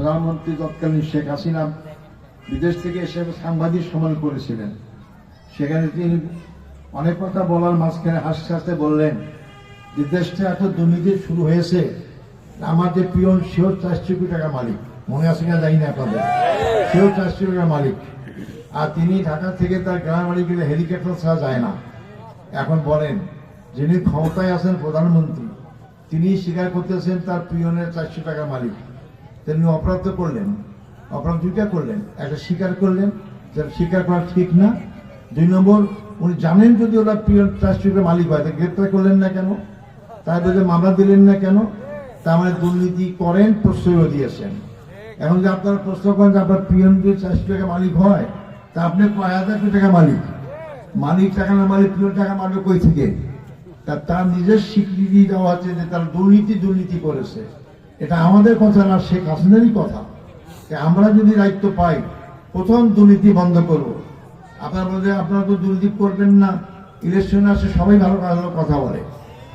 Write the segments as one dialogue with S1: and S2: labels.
S1: প্রধানমন্ত্রী তৎকালীন শেখ হাসিনা বিদেশ থেকে এসে সাংবাদিক সম্মেলন করেছিলেন। সেখানে তিনি অনেক কথা বলার মাঝখানে হাসতে হাসতে বললেন যে দেশটা এত দুর্নীতি শুরু হয়েছে, আমাদের পিয়ন সেও 400 কোটি টাকা মালিক, মনে আছে কিনা জানি না আপনাদের, সেও 400 টাকা মালিক। আর তিনি ঢাকা থেকে তার গ্রামের বাড়ি গেলে হেলিকপ্টার ছাড়া যায় না। এখন বলেন, যিনি ক্ষমতায় আছেন প্রধানমন্ত্রী, তিনি স্বীকার করতেছেন তার পিয়নের 400 টাকা মালিক। তিনি অপরাধ তো করলেন, অপরাধ দুইটা করলেন, একটা স্বীকার করলেন, যেটা স্বীকার করা ঠিক না। 2 নম্বর, উনি জানেন যদি ওরা পিয়ন 400 টাকা মালিক হয়, তা গ্রেপ্তার করলেন না কেন, তার বিরুদ্ধে মামলা দিলেন না কেন? তার মানে দুর্নীতি করেন, প্রশ্রয় দিয়েছেন। এখন যে আপনারা প্রশ্ন করেন যে আপনার পিয়ন যদি 400 টাকা মালিক হয়, তা আপনি কয় হাজার কোটি টাকা মালিক, মালিক টাকা না মালিক, পিয়ন টাকা মালিক কই থেকে? তার নিজের স্বীকৃতি দেওয়া হচ্ছে যে তার দুর্নীতি করেছে। এটা আমাদের কথা না, শেখ হাসিনারই কথা। আমরা যদি দায়িত্ব পাই, প্রথম দুর্নীতি বন্ধ করব। আপনার বলতে আপনারা তো দুর্নীতি করবেন না, ইলেকশনে আসে সবাই ভালো ভালো কথা বলে,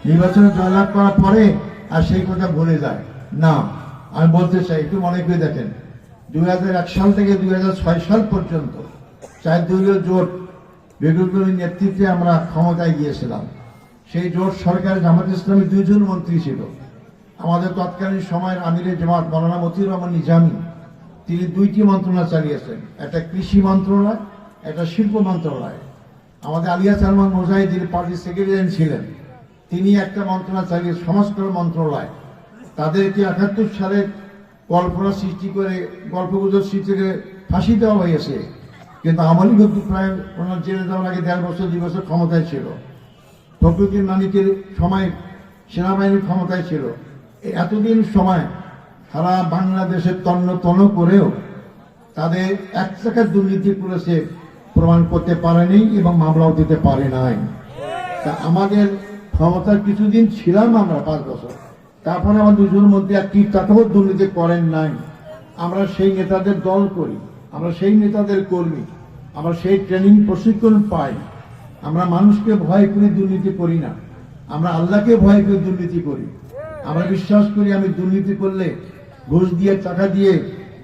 S1: নির্বাচনে জয়লাভ করার পরে আর সেই কথা ভুলে যায় না। আমি বলতে চাই, একটু মনে করে দেখেন, 2001 সাল থেকে 2006 সাল পর্যন্ত 4 দলীয় জোট বেগমের নেতৃত্বে আমরা ক্ষমতায় গিয়েছিলাম। সেই জোট সরকারে জামাত ইসলামী 2 জন মন্ত্রী ছিল। আমাদের তৎকালীন সময়ের আমিরে জামাত মাওলানা মতিউর রহমান নিজামী, তিনি 2টি মন্ত্রণালয় চালিয়েছেন, একটা কৃষি মন্ত্রণালয়, একটা শিল্প মন্ত্রণালয়। আমাদের আলিয়া সালমান মুজাহিদ, যিনি পার্টির সেক্রেটারি ছিলেন, তিনি একটা মন্ত্রণালয় চালিয়ে সমাজ কল্যাণ মন্ত্রণালয়। তাদেরকে 71 সালে কল্পনা সৃষ্টি করে, গল্পগুজব সৃষ্টি করে ফাঁসি দেওয়া হয়েছে। কিন্তু আওয়ামী লীগ প্রায় ওনার জেলে যাওয়ার আগে 1.5 বছর 2 বছর ক্ষমতায় ছিল। ফখরুদ্দিন মানিকের সময় সেনাবাহিনীর ক্ষমতায় ছিল। এতদিন সময় সারা বাংলাদেশের তন্ন তন্ন করেও তাদের 1 টাকা দুর্নীতি করেছে প্রমাণ করতে পারেনি এবং মামলাও দিতে পারে নাই। তা আমাদের ক্ষমতার কিছুদিন ছিলাম আমরা 5 বছর, তারপরে আমার 2 জনের মধ্যে একটি টাকাও দুর্নীতি করেন নাই। আমরা সেই নেতাদের দল করি, আমরা সেই নেতাদের কর্মী, আমরা সেই ট্রেনিং প্রশিক্ষণ পাই। আমরা মানুষকে ভয় করে দুর্নীতি করি না, আমরা আল্লাহকে ভয় করে দুর্নীতি করি। আমরা বিশ্বাস করি আমি দুর্নীতি করলে, ঘুষ দিয়ে টাকা দিয়ে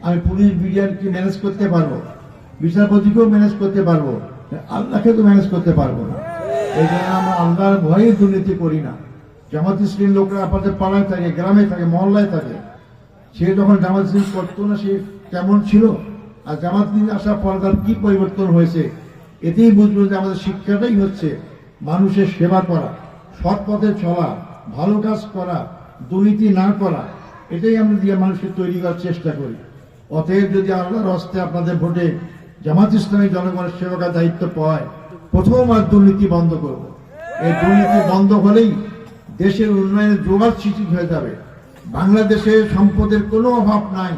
S1: আমি পুলিশ বিডিআরকে ম্যানেজ করতে পারবো, বিচারপতিকেও ম্যানেজ করতে পারবো, আল্লাহকে তো ম্যানেজ করতে পারবো না। এই জন্য আমরা আল্লাহর ভয়ে দুর্নীতি করি না। জামাত ইসলামীর লোকরা আপনাদের পাড়ায় থাকে, গ্রামে থাকে, মহল্লায় থাকে। সে যখন জামাত ইসলামী করতো না, সে কেমন ছিল, আর জামাত ইসলামী আসার পর তার কি পরিবর্তন হয়েছে, এতেই বুঝবো যে আমাদের শিক্ষাটাই হচ্ছে মানুষের সেবা করা, সৎ পথে চলা, ভালো কাজ করা, দুর্নীতি না করা। এটাই আমরা দিয়ে মানুষকে তৈরি করার চেষ্টা করি। অতএব যদি আল্লাহর হস্তে আপনাদের ভোটে জামাত ইসলামী জনগণের সেবকার দায়িত্ব পায়, প্রথম আর দুর্নীতি বন্ধ করব। এই দুর্নীতি বন্ধ হলেই দেশের উন্নয়নের জোগাড় সৃষ্টি হয়ে যাবে। বাংলাদেশে সম্পদের কোনো অভাব নাই।